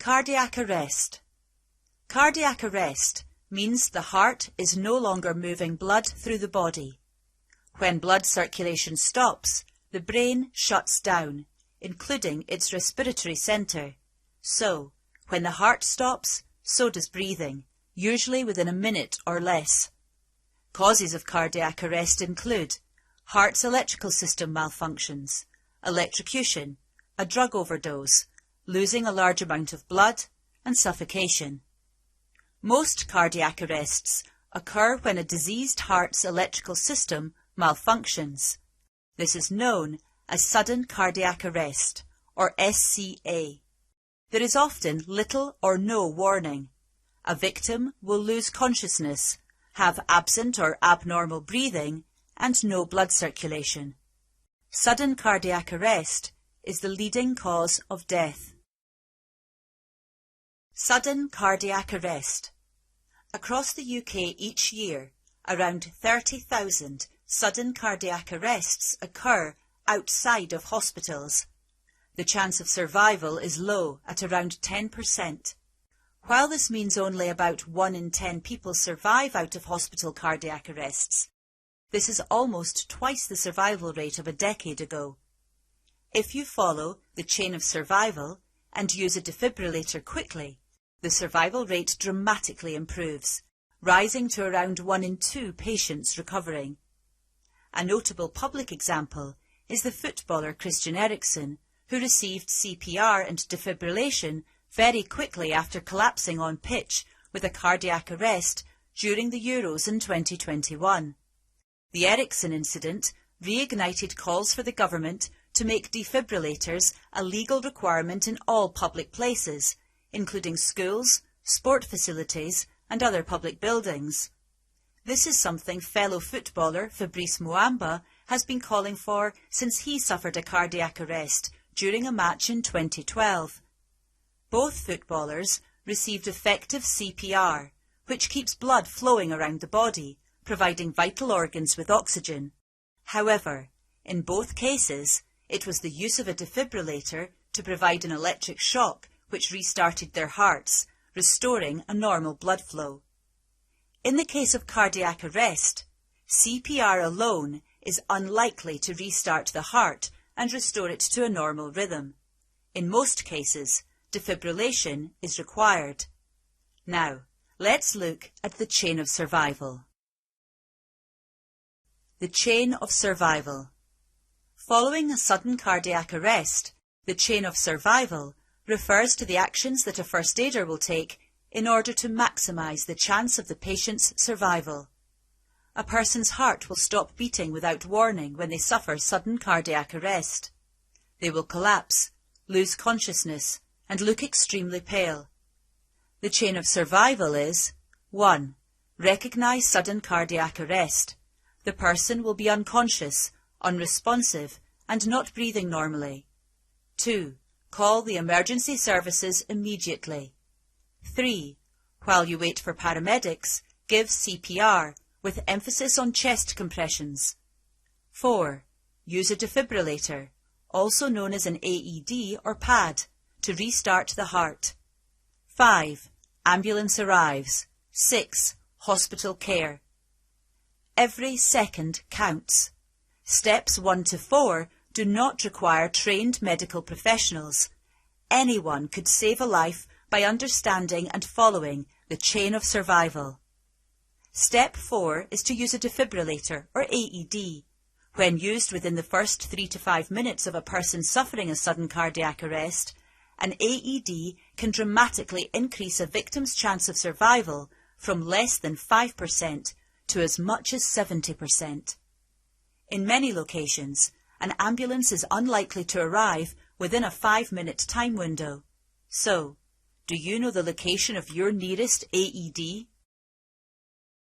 Cardiac arrest. Cardiac arrest means the heart is no longer moving blood through the body. When blood circulation stops, the brain shuts down, including its respiratory centre. So, when the heart stops, so does breathing, usually within a minute or less. Causes of cardiac arrest include heart's electrical system malfunctions, electrocution, a drug overdose, losing a large amount of blood, and suffocation. Most cardiac arrests occur when a diseased heart's electrical system malfunctions. This is known as sudden cardiac arrest, or SCA. There is often little or no warning. A victim will lose consciousness, have absent or abnormal breathing, and no blood circulation. Sudden cardiac arrest is the leading cause of death. Sudden cardiac arrest. Across the UK each year, around 30,000 sudden cardiac arrests occur outside of hospitals. The chance of survival is low at around 10%. While this means only about 1 in 10 people survive out of hospital cardiac arrests, this is almost twice the survival rate of a decade ago. If you follow the chain of survival and use a defibrillator quickly, the survival rate dramatically improves, rising to around 1 in 2 patients recovering. A notable public example is the footballer Christian Eriksen, who received CPR and defibrillation very quickly after collapsing on pitch with a cardiac arrest during the Euros in 2021. The Eriksen incident reignited calls for the government to make defibrillators a legal requirement in all public places, including schools, sport facilities and other public buildings. This is something fellow footballer Fabrice Muamba has been calling for since he suffered a cardiac arrest during a match in 2012. Both footballers received effective CPR, which keeps blood flowing around the body, providing vital organs with oxygen. However, in both cases, it was the use of a defibrillator to provide an electric shock which restarted their hearts, restoring a normal blood flow. In the case of cardiac arrest, CPR alone is unlikely to restart the heart and restore it to a normal rhythm. In most cases, defibrillation is required. Now, let's look at the chain of survival. The chain of survival. Following a sudden cardiac arrest, the chain of survival refers to the actions that a first aider will take in order to maximise the chance of the patient's survival. A person's heart will stop beating without warning when they suffer sudden cardiac arrest. They will collapse, lose consciousness, and look extremely pale. The chain of survival is 1. Recognise sudden cardiac arrest. The person will be unconscious, unresponsive, and not breathing normally. 2. Call the emergency services immediately. 3. While you wait for paramedics, give CPR with emphasis on chest compressions. 4. Use a defibrillator, also known as an AED or pad, to restart the heart. 5. Ambulance arrives. 6. Hospital care. Every second counts. Steps 1 to 4 do not require trained medical professionals. Anyone could save a life by understanding and following the chain of survival. Step 4 is to use a defibrillator or AED. When used within the first 3 to 5 minutes of a person suffering a sudden cardiac arrest, an AED can dramatically increase a victim's chance of survival from less than 5% to as much as 70%. In many locations, an ambulance is unlikely to arrive within a 5-minute time window. So, do you know the location of your nearest AED?